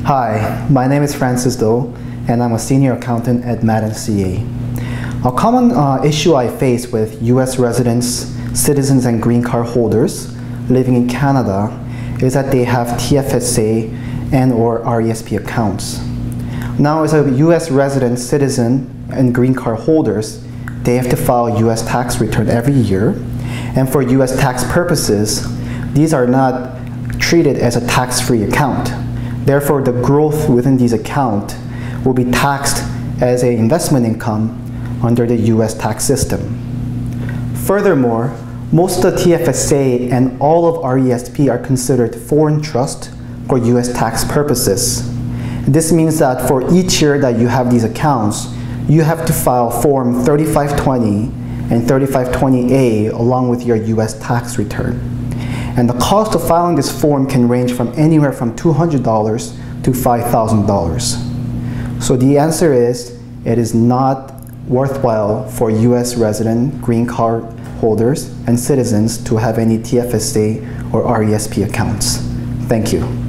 Hi, my name is Francis Do, and I'm a senior accountant at Madden CA. A common issue I face with US residents, citizens, and green card holders living in Canada is that they have TFSA and/or RESP accounts. Now, as a US resident, citizen, and green card holders, they have to file a US tax return every year, and for US tax purposes, these are not treated as a tax-free account. Therefore, the growth within these accounts will be taxed as an investment income under the US tax system. Furthermore, most of the TFSA and all of RESP are considered foreign trust for US tax purposes. This means that for each year that you have these accounts, you have to file Form 3520 and 3520A along with your US tax return. And the cost of filing this form can range from anywhere from $200 to $5,000. So the answer is, it is not worthwhile for US resident, green card holders, and citizens to have any TFSA or RESP accounts. Thank you.